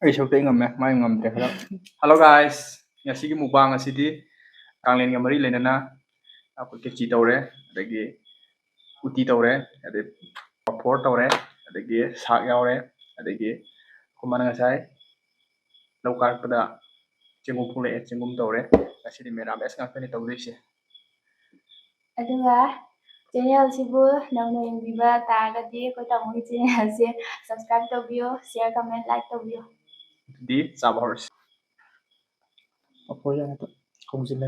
ꯑꯩ ꯁꯧꯇꯩ ꯉꯝꯃꯦ ꯃꯥꯏ ꯉꯝꯗ꯭ꯔꯦ ꯈꯔ ꯍꯜꯂꯣ ꯒꯥꯏꯁ ꯉꯁꯤꯒꯤ ꯃꯨꯛꯕꯥꯡ ꯑꯁꯤꯗꯤ ꯀꯥꯡꯂꯦꯟꯒ ꯃꯔꯤ ꯂꯩꯅꯅ ꯑꯩꯈꯣꯏ ꯀꯦꯆꯤ ꯇꯧꯔꯦ ꯑꯗꯒꯤ ꯎꯇꯤ ꯇꯧꯔꯦ ꯑꯗꯩ ꯄꯐꯣꯔ ꯇꯧꯔꯦ ꯑꯗꯒꯤ ꯁꯥꯛ ꯌꯥꯎꯔꯦ ꯑꯗꯒꯤ ꯑꯩꯈꯣꯏꯃꯥꯅ ꯉꯁꯥꯏ ꯂꯧ ꯀꯥꯔꯛꯄꯗ ꯆꯦꯡꯒꯨꯝ ꯐꯨꯛꯂꯛꯑꯦ ꯆꯦꯡꯒꯨꯝ ꯇꯧꯔꯦ ꯉꯁꯤꯗꯤ ꯃꯦꯔꯥꯃꯦꯁ ꯉꯥꯛꯇꯅꯤ ꯇꯧꯗꯣꯏꯁꯦ ꯑꯗꯨꯒ ꯆꯦꯅꯦꯜꯁꯤꯕꯨ ꯅꯧꯅ ꯌꯦꯡꯕꯤꯕ ꯇꯥꯔꯒꯗꯤ ꯑꯩꯈꯣꯏ ꯇꯥꯃꯣꯒꯤ ꯆꯦꯅꯦꯜꯁꯦ ꯁꯕꯁꯀ꯭ꯔꯥꯏꯕ ꯇꯧꯕꯤꯌꯣ ꯁꯤꯌꯔ ꯀꯃꯦꯟ ꯂꯥꯏꯛ ꯇꯧꯕꯤꯌꯣ ꯑꯗꯨꯗꯤ ꯆꯥꯕ ꯍꯧꯔꯁꯤ ꯄꯐꯣꯔ ꯌꯥꯝ ꯀꯧꯁꯤꯜꯂꯦ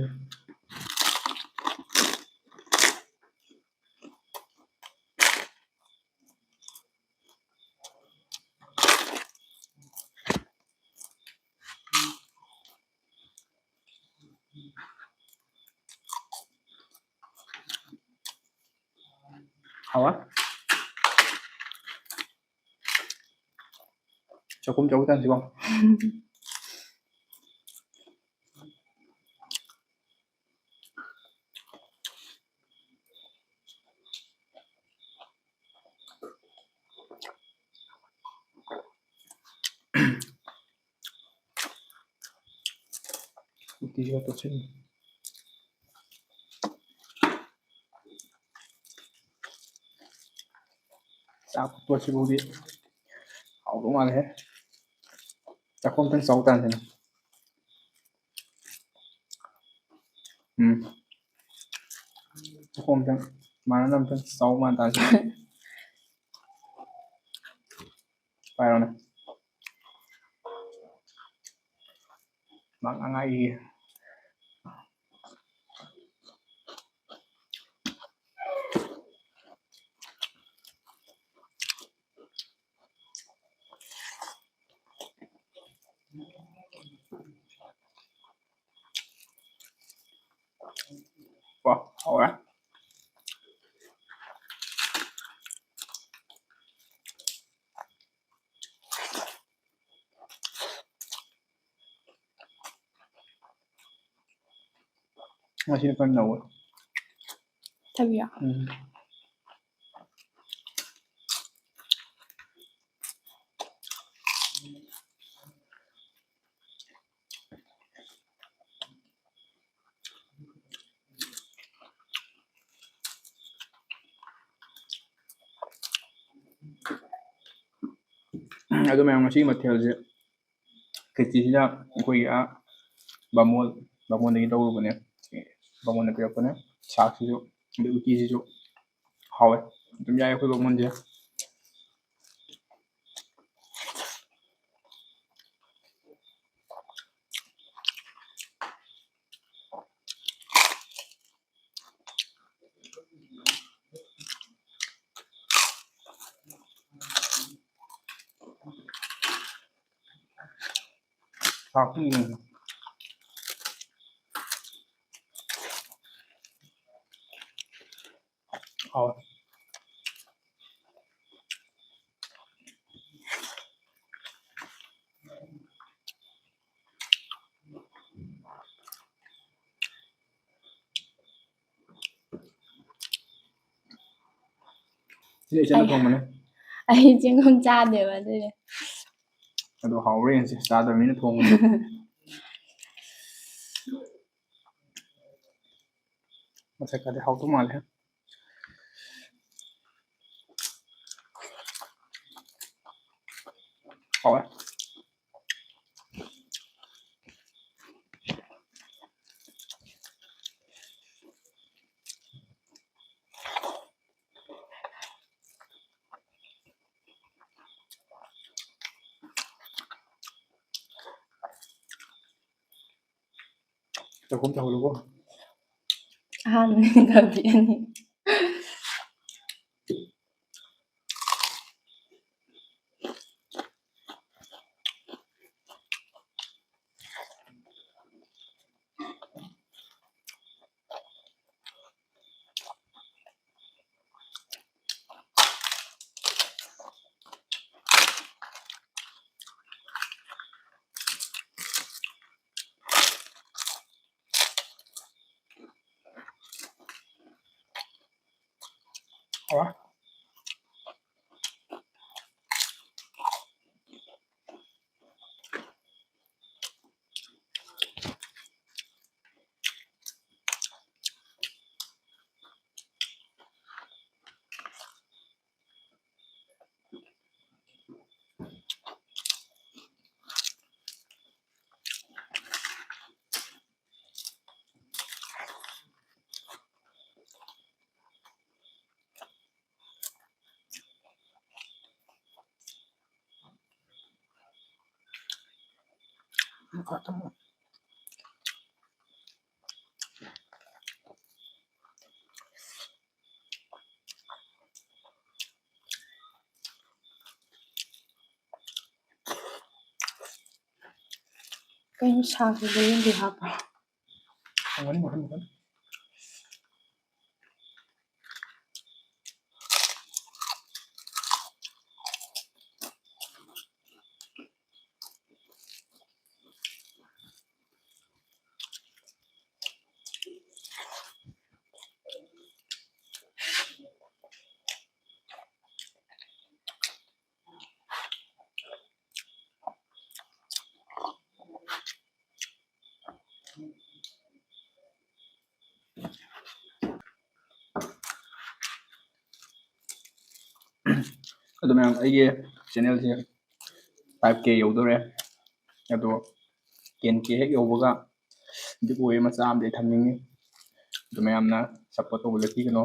hawa Cukup jauh kan sih bang? Tiga persen. Aku tuh sih budi. Aku malah ya. Aku kan sautan sih. Aku kan mana nampak sau mantan sih. Parah nih. Mang angai. Wah, alright. Masih depan nawa. Tapi ya. ꯑꯗꯨ ꯃꯌꯥꯝ ꯉꯁꯤꯒꯤ ꯃꯊꯦꯜꯁꯦ ꯈꯦꯆꯤꯁꯤꯗ ꯑꯩꯈꯣꯏꯒꯤ ꯕꯥꯃꯣꯟꯗꯒꯤ ꯂꯧꯔꯨꯕꯅꯦ ꯕꯥꯃꯣꯟꯅ ꯄꯤꯔꯛꯄꯅꯦ ꯁꯥꯛꯁꯤꯁꯨ ꯑꯗꯩ ꯎꯇꯤꯁꯤꯁꯨ ꯍꯥꯎꯋꯦ ꯑꯗꯨꯝ ꯌꯥꯏ ꯑꯩꯈꯣꯏ ꯕꯥꯃꯣꯟꯁꯦ ꯁꯥꯛꯇꯤ ꯍꯥꯎꯋꯦ ꯁꯤꯗꯤ ꯏꯆꯟꯅ ꯊꯣꯡꯕꯅꯦ ꯑꯩ ꯆꯦꯡꯒꯨꯝ ꯆꯥꯗꯦꯕ ꯑꯗꯨꯗꯤ ꯑꯗꯣ ꯍꯥꯎꯔꯦꯟꯁꯦ ꯆꯥꯗꯕ ꯃꯤꯅ ꯊꯣꯡꯕꯅꯦ ꯃꯁꯛꯀꯗꯤ ꯍꯥꯎꯗꯧ ꯃꯥꯜꯂꯦ ꯍꯥꯎꯋꯦ ꯆꯥꯛꯈꯨꯝ ꯆꯥꯎꯍꯜꯂꯨꯀꯣ ꯑꯍꯥꯟꯕꯅꯤ ꯀꯛꯄꯤꯔꯅꯤ ꯍꯥꯎꯋꯦ ꯊꯝꯃꯣ Kayong sabi ba yun, di hapa? ꯊꯝꯒꯅꯤ ꯃꯈꯟ ꯃꯈꯟ ꯑꯗꯨ ꯃꯌꯥꯝ ꯑꯩꯒꯤ ꯆꯦꯅꯦꯜꯁꯦ 5K ꯌꯧꯗꯣꯔꯦ ꯑꯗꯣ 10K ꯍꯦꯛ ꯌꯧꯕꯒ ꯒꯤꯞꯑꯋꯦ ꯃꯆꯥ ꯑꯃꯗꯤ ꯊꯝꯅꯤꯡꯉꯤ ꯑꯗꯨ ꯃꯌꯥꯝꯅ ꯁꯞꯄꯣꯔꯠ ꯇꯧꯕ ꯂꯦꯞꯄꯤꯒꯅꯣ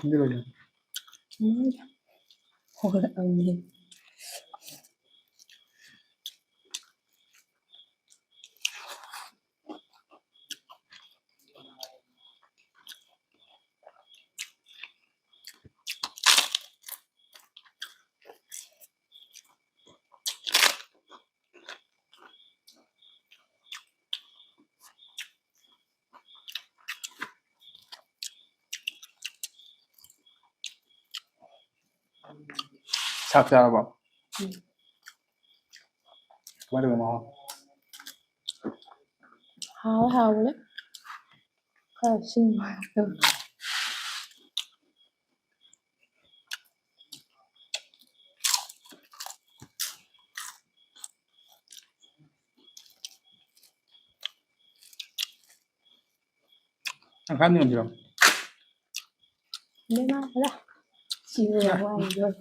hindi ba yan? Wala ang ꯆꯥꯛ ꯆꯥꯔꯕꯣ ꯀꯃꯥꯏꯅ ꯇꯧꯕ ꯃꯍꯥꯎ hao đấy. Khá là xinh mà. Ang kanin nga dyan? Hindi na wala. Siguro ako ang Diyos.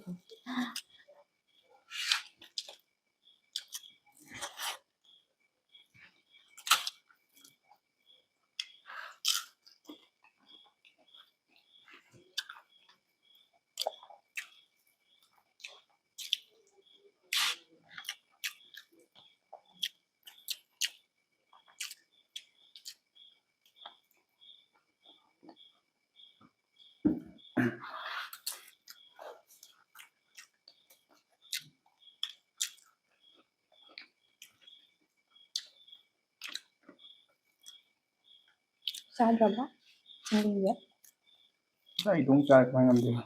Sadra ba? Hindi ba? Sa itong char kaya nga dyan.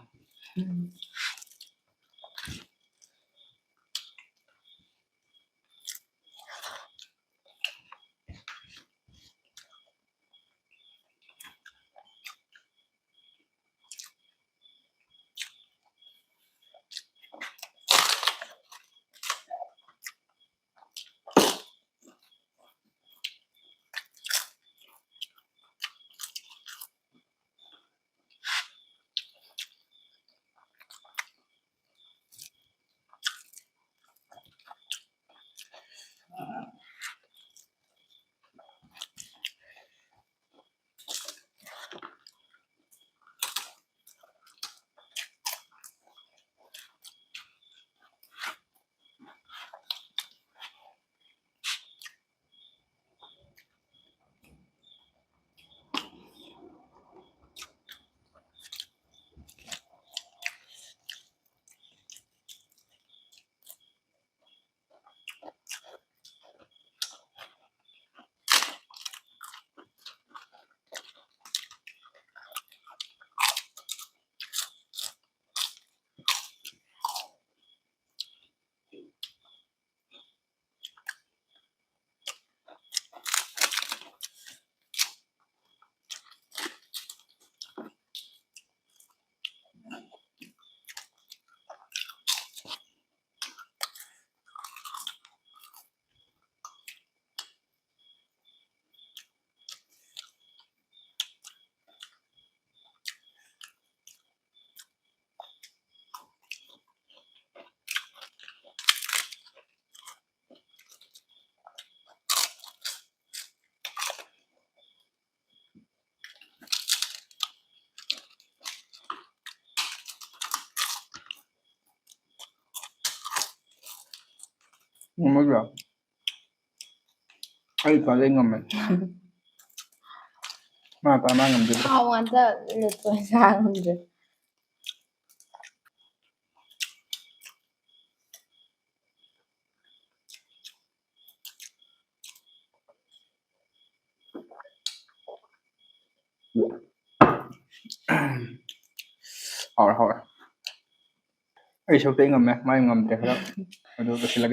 Ngomong ay pala ngomong. Ma pa ma ngomong. Hao nganta lượt tuổi sang rồi. Hỏi. Ay so tay ngomong, may ngomong kaya. Ano ba sila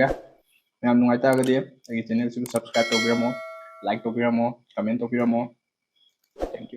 Ma'am nung ata agad ay channel subscribe to mo, like to mo, comment to mo. Thank you.